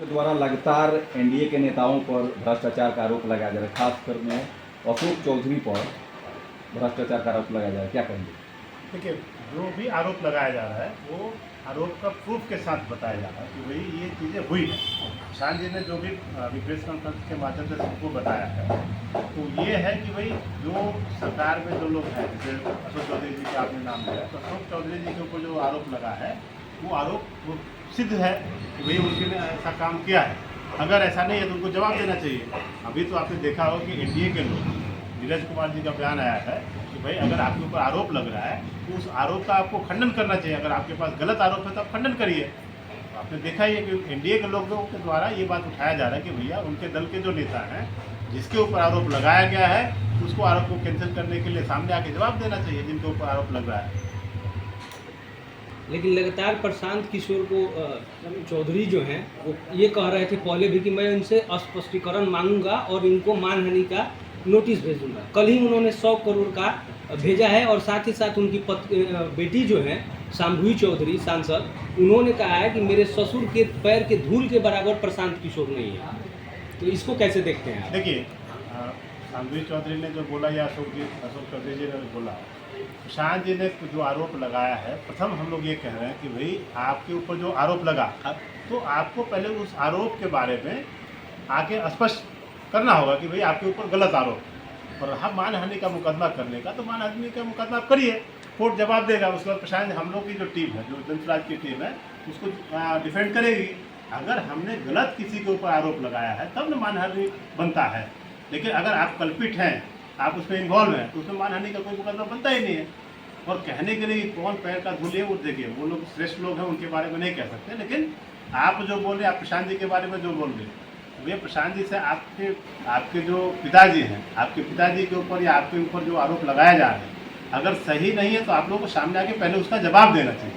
द्वारा लगातार एनडीए के नेताओं पर भ्रष्टाचार का आरोप लगाया जा रहा है, खासकर में अशोक चौधरी पर भ्रष्टाचार का आरोप लगाया जा रहा है, क्या कहेंगे? देखिए, जो भी आरोप लगाया जा रहा है वो आरोप का प्रूफ के साथ बताया जा रहा है कि भाई ये चीज़ें हुई हैं। शान जी ने जो भी प्रेस कॉन्फ्रेंस के माध्यम से सबको बताया है, तो ये है कि भाई जो सरकार में जो लोग हैं, जैसे अशोक चौधरी जी का आपने नाम लिया, तो अशोक चौधरी जी के ऊपर जो आरोप लगा है वो आरोप वो सिद्ध है कि भाई उन्होंने ऐसा काम किया है। अगर ऐसा नहीं है तो उनको जवाब देना चाहिए। अभी तो आपने देखा हो कि एनडीए के लोग, नीरज कुमार जी का बयान आया है कि भाई अगर आपके ऊपर आरोप लग रहा है तो उस आरोप का आपको खंडन करना चाहिए। अगर आपके पास गलत आरोप है तो आप खंडन करिए। तो आपने देखा ही है कि एनडीए के लोगों के द्वारा ये बात उठाया जा रहा है कि भैया उनके दल के जो नेता हैं जिसके ऊपर आरोप लगाया गया है उसको आरोप को कैंसिल करने के लिए सामने आके जवाब देना चाहिए जिनके ऊपर आरोप लग रहा है। लेकिन लगातार प्रशांत किशोर को चौधरी जो हैं वो ये कह रहे थे पहले भी कि मैं इनसे स्पष्टीकरण मांगूंगा और इनको मानहानि का नोटिस भेजूंगा। कल ही उन्होंने 100 करोड़ का भेजा है और साथ ही साथ उनकी बेटी जो है शाम्भवी चौधरी सांसद, उन्होंने कहा है कि मेरे ससुर के पैर के धूल के बराबर प्रशांत किशोर नहीं है। तो इसको कैसे देखते हैं आप? देखिए, शाम्भवी चौधरी ने जो बोला या अशोक चौधरी जी ने बोला, प्रशांत जी ने जो आरोप लगाया है, प्रथम हम लोग ये कह रहे हैं कि भाई आपके ऊपर जो आरोप लगा तो आपको पहले उस आरोप के बारे में आके स्पष्ट करना होगा कि भाई आपके ऊपर गलत आरोप, और हम मानहानि का मुकदमा करने का तो मानहानि का मुकदमा करिए, कोर्ट जवाब देगा। उसके बाद प्रशांत हम लोग की जो टीम है, जो जनसुराज की टीम है, उसको डिफेंड करेगी। अगर हमने गलत किसी के ऊपर आरोप लगाया है तब न मानहानि बनता है, लेकिन अगर आप कल्पित हैं, आप उसमें इन्वॉल्व हैं, तो उसमें मानहानि का कोई मुकदमा बनता ही नहीं है। और कहने के लिए कौन पैर का धूल है वो देखिए, वो लोग श्रेष्ठ लोग हैं, उनके बारे में नहीं कह सकते। लेकिन आप जो बोल रहे हैं, आप प्रशांत जी के बारे में जो बोल रहे हैं, वे प्रशांत जी से आपके जो पिताजी हैं, आपके पिताजी के ऊपर या आपके ऊपर जो आरोप लगाया जा रहा है, अगर सही नहीं है तो आप लोगों को सामने आके पहले उसका जवाब देना चाहिए।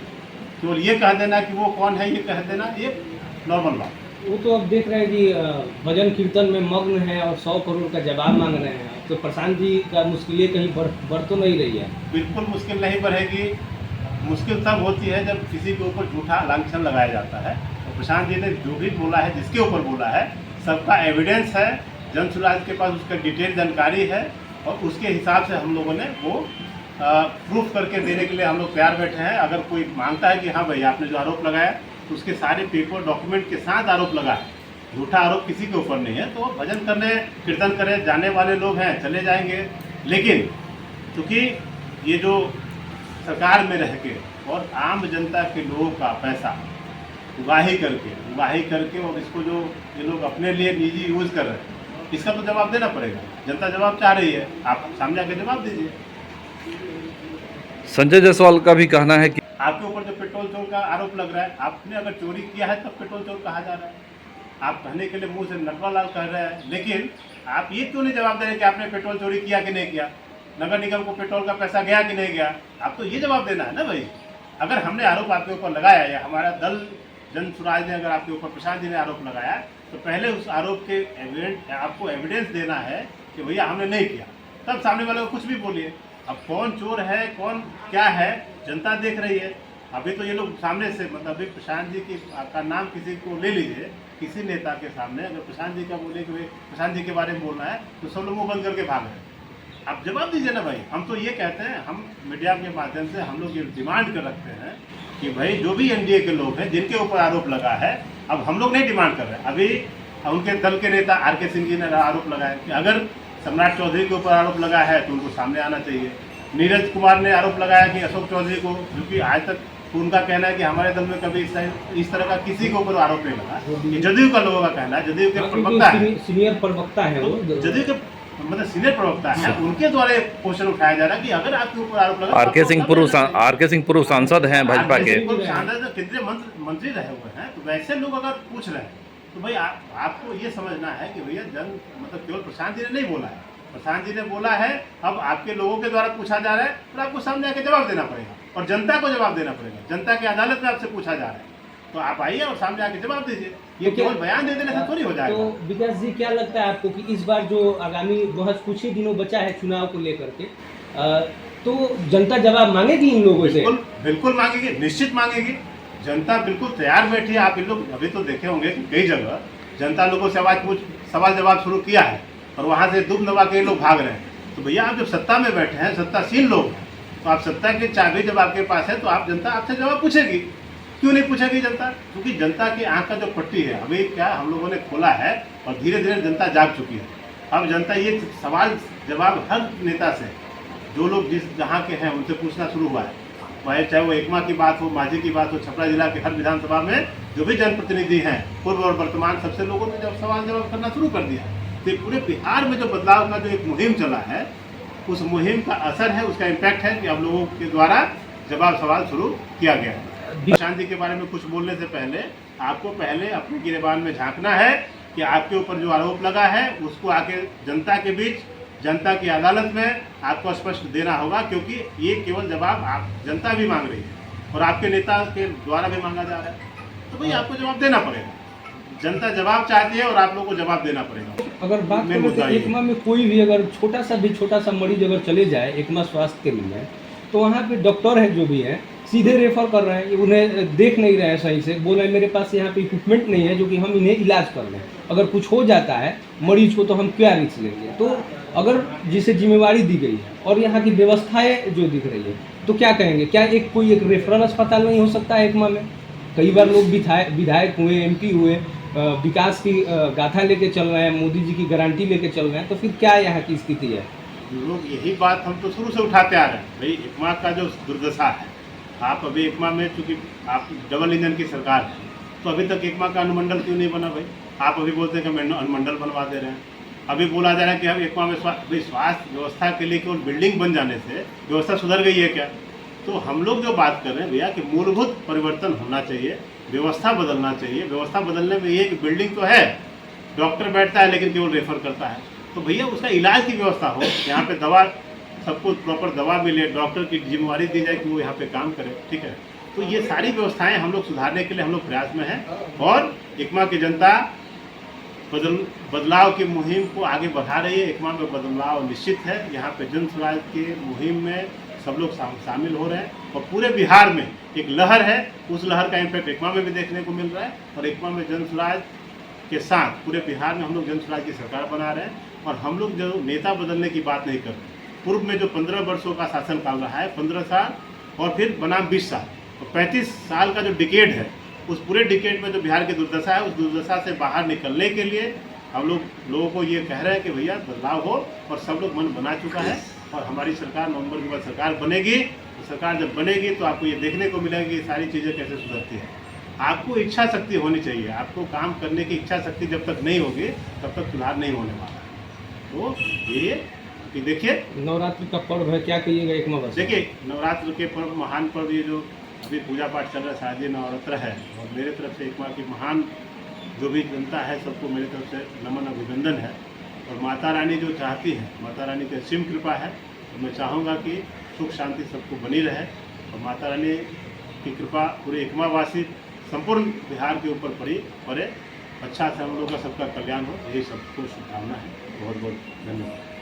केवल ये कह देना कि वो कौन है, ये कह देना, ये नॉर्मल बात। वो तो अब देख रहे हैं कि भजन कीर्तन में मग्न है और 100 करोड़ का जवाब मांग रहे हैं, तो प्रशांत जी का मुश्किलें कहीं बढ़ तो नहीं रही है? बिल्कुल मुश्किल नहीं बढ़ेगी। मुश्किल तब होती है जब किसी के ऊपर झूठा लांछन लगाया जाता है। और प्रशांत जी ने जो भी बोला है, जिसके ऊपर बोला है, सबका एविडेंस है, जनसुराज के पास उसका डिटेल जानकारी है, और उसके हिसाब से हम लोगों ने वो प्रूफ करके देने के लिए हम लोग तैयार बैठे हैं। अगर कोई मांगता है कि हाँ भाई आपने जो आरोप लगाया तो उसके सारे पेपर डॉक्यूमेंट के साथ आरोप लगा है, झूठा आरोप किसी के ऊपर नहीं है, तो भजन करने कीर्तन करने जाने वाले लोग हैं, चले जाएंगे। लेकिन क्योंकि ये जो सरकार में रह के और आम जनता के लोगों का पैसा उगाही करके और इसको जो ये लोग अपने लिए निजी यूज़ कर रहे हैं, इसका तो जवाब देना पड़ेगा। जनता जवाब चाह रही है, आप सामने आके जवाब दीजिए। संजय जायसवाल का भी कहना है कि आपके ऊपर जो पेट्रोल चोर का आरोप लग रहा है, आपने अगर चोरी किया है तब पेट्रोल चोर कहा जा रहा है। आप कहने के लिए मुंह से नटवर लाल कह रहे हैं, लेकिन आप ये क्यों नहीं जवाब दे रहे कि आपने पेट्रोल चोरी किया कि नहीं किया, नगर निगम को पेट्रोल का पैसा गया कि नहीं गया? आप तो ये जवाब देना है ना भाई। अगर हमने आरोप आपके ऊपर लगाया या हमारा दल जनसुराज ने अगर आपके ऊपर प्रशांत जी ने आरोप लगाया, तो पहले उस आरोप के आपको एविडेंस देना है कि भैया हमने नहीं किया, तब सामने वाले को कुछ भी बोलिए। अब कौन चोर है, कौन क्या है, जनता देख रही है। अभी तो ये लोग सामने से, मतलब अभी प्रशांत जी का नाम किसी को ले लीजिए, किसी नेता के सामने अगर प्रशांत जी का बोले कि भाई प्रशांत जी के बारे में बोलना है, तो सब लोग मुँह बंद करके भाग रहे हैं। आप जवाब दीजिए ना भाई। हम तो ये कहते हैं, हम मीडिया के माध्यम से हम लोग ये डिमांड कर रखते हैं कि भाई जो भी एनडीए के लोग हैं जिनके ऊपर आरोप लगा है, अब हम लोग नहीं डिमांड कर रहे हैं। अभी उनके दल के नेता आर.के. सिंह जी ने आरोप लगाया कि अगर सम्राट चौधरी के ऊपर आरोप लगा है तो उनको सामने आना चाहिए। नीरज कुमार ने आरोप लगाया कि अशोक चौधरी को, जो कि आज तक उनका कहना है कि हमारे दल में कभी इस तरह का किसी के ऊपर आरोप नहीं लगा। ये जदयू का लोगों का कहना है, जदयू के प्रवक्ता है, सीनियर प्रवक्ता है वो, जदयू के मतलब सीनियर प्रवक्ता है, उनके द्वारा क्वेश्चन उठाया जा रहा है कि अगर आपके ऊपर आरोप लगा। आर.के. सिंह पूर्व सांसद हैं भाजपा के, केंद्रीय मंत्री रहे हुए हैं, तो वैसे लोग अगर पूछ रहे हैं तो भाई आपको ये समझना है कि भैया मतलब केवल प्रशांत जी ने नहीं बोला है, प्रशांत जी ने बोला है, अब आपके लोगों के द्वारा पूछा जा रहा है, तो आपको सामने आके जवाब देना पड़ेगा और जनता को जवाब देना पड़ेगा। जनता की अदालत में आपसे पूछा जा रहा है, तो आप आइए और सामने आके जवाब दीजिए। ये केवल बयान दे देने से थोड़ी हो जाएगा। तो विकास जी, क्या लगता है आपको कि इस बार जो आगामी बहुत कुछ ही दिनों बचा है चुनाव को लेकर के, तो जनता जवाब मांगेगी इन लोगों से? बिल्कुल मांगेगी, निश्चित मांगेगी। जनता बिल्कुल तैयार बैठी है। आप इन लोग अभी तो देखे होंगे कि कई जगह जनता लोगों से आवाज पूछ सवाल जवाब शुरू किया है और वहाँ से दुम दबा के लोग भाग रहे हैं। तो भैया आप जब सत्ता में बैठे हैं, सत्तासीन लोग हैं, तो आप सत्ता की चाबी जब आपके पास है तो आप जनता आपसे जवाब पूछेगी। क्यों नहीं पूछेगी जनता? क्योंकि जनता की आंख का जो पट्टी है अभी क्या हम लोगों ने खोला है और धीरे धीरे जनता जाग चुकी है। अब जनता ये सवाल जवाब हर नेता से, जो लोग जिस जहाँ के हैं उनसे पूछना शुरू हुआ है। चाहे वो एकमा की बात हो, माझी की बात हो, छपरा जिला के हर विधानसभा में जो भी जनप्रतिनिधि हैं पूर्व और वर्तमान, सबसे लोगों ने जब सवाल जवाब करना शुरू कर दिया। तो पूरे बिहार में जो बदलाव का जो एक मुहिम चला है, उस मुहिम का असर है, उसका इम्पैक्ट है कि अब लोगों के द्वारा जवाब सवाल शुरू किया गया है। शांति के बारे में कुछ बोलने से पहले आपको पहले अपने गिरेबान में झांकना है कि आपके ऊपर जो आरोप लगा है उसको आके जनता के बीच, जनता की अदालत में आपको स्पष्ट देना होगा, क्योंकि ये केवल जवाब आप जनता भी मांग रही है और आपके नेता के द्वारा भी मांगा जा रहा है। तो भाई आपको जवाब देना पड़ेगा। जनता जवाब चाहती है और आप लोगों को जवाब देना पड़ेगा। अगर बात करें तो एकमा में कोई भी अगर छोटा सा मरीज अगर चले जाए एकमा स्वास्थ्य केंद्र में, तो वहाँ पे डॉक्टर है जो भी है सीधे रेफर कर रहे हैं, उन्हें देख नहीं रहे हैं सही से, बोल रहे मेरे पास यहाँ पे इक्विपमेंट नहीं है जो कि हम इन्हें इलाज कर लें, अगर कुछ हो जाता है मरीज को तो हम क्या रिस्क लेंगे। तो अगर जिसे जिम्मेवारी दी गई है और यहाँ की व्यवस्थाएं जो दिख रही है, तो क्या कहेंगे? क्या कोई एक रेफरल अस्पताल नहीं हो सकता है एकमा में? कई बार लोग विधायक हुए, MP हुए, विकास की गाथा लेके चल रहे हैं, मोदी जी की गारंटी लेके चल रहे हैं, तो फिर क्या यहाँ की स्थिति है? लोग यही बात हम तो शुरू से उठाते आ रहे हैं। भाई एकमा का जो दुर्दशा है, आप अभी एकमा में चूंकि आप डबल इंजन की सरकार है, तो अभी तक एकमा का अनुमंडल क्यों नहीं बना? भाई आप अभी बोलते हैं कि हम अनुमंडल बनवा दे रहे हैं। अभी बोला जा रहा है कि हम एकमा में स्वास्थ्य व्यवस्था के लिए केवल बिल्डिंग बन जाने से व्यवस्था सुधर गई है क्या? तो हम लोग जो बात कर रहे हैं भैया कि मूलभूत परिवर्तन होना चाहिए, व्यवस्था बदलना चाहिए। व्यवस्था बदलने में ये कि बिल्डिंग तो है, डॉक्टर बैठता है लेकिन केवल रेफर करता है, तो भैया उसका इलाज की व्यवस्था हो, यहाँ पे दवा सबको प्रॉपर दवा मिले, डॉक्टर की जिम्मेवारी दी जाए कि वो यहाँ पे काम करे, ठीक है। तो ये सारी व्यवस्थाएं हम लोग सुधारने के लिए हम लोग प्रयास में हैं और एकमा की जनता बदलाव की मुहिम को आगे बढ़ा रही है। एकमा में बदलाव निश्चित है। यहाँ पे जन स्वराज की मुहिम में सब लोग शामिल हो रहे हैं और पूरे बिहार में एक लहर है, उस लहर का इम्पैक्ट एकमा में भी देखने को मिल रहा है। और एकमा में जन स्वराज के साथ पूरे बिहार में हम लोग जन स्वराज की सरकार बना रहे हैं और हम लोग जो नेता बदलने की बात नहीं कर रहे। पूर्व में जो 15 वर्षों का शासन काल रहा है, 15 साल और फिर बनाम 20 साल और 35 साल का जो डिकेड है, उस पूरे डिकेड में जो बिहार की दुर्दशा है, उस दुर्दशा से बाहर निकलने के लिए हम लोगों को ये कह रहे हैं कि भैया बदलाव हो, और सब लोग मन बना चुका है। और हमारी सरकार नवंबर के बाद सरकार बनेगी। तो सरकार जब बनेगी तो आपको ये देखने को मिलेगा कि सारी चीज़ें कैसे सुधरती है। आपको इच्छा शक्ति होनी चाहिए, आपको काम करने की इच्छा शक्ति जब तक नहीं होगी तब तक सुधार नहीं होने वाला। तो ये कि देखिए नवरात्रि का पर्व है, क्या कहिएगा एकमा बस? देखिए नवरात्र के पर्व, महान पर्व, ये जो अभी पूजा पाठ चल रहा है, शारदीय नवरात्र है, और मेरे तरफ से एकमा की महान जो भी जनता है सबको मेरी तरफ से नमन अभिनंदन है। और माता रानी जो चाहती है, माता रानी की असीम कृपा है, तो मैं चाहूँगा कि सुख शांति सबको बनी रहे और माता रानी की कृपा पूरे एकमावासी संपूर्ण बिहार के ऊपर पड़े, अच्छा से हम लोग का सबका कल्याण हो, यही सबको शुभकामना है। बहुत बहुत धन्यवाद।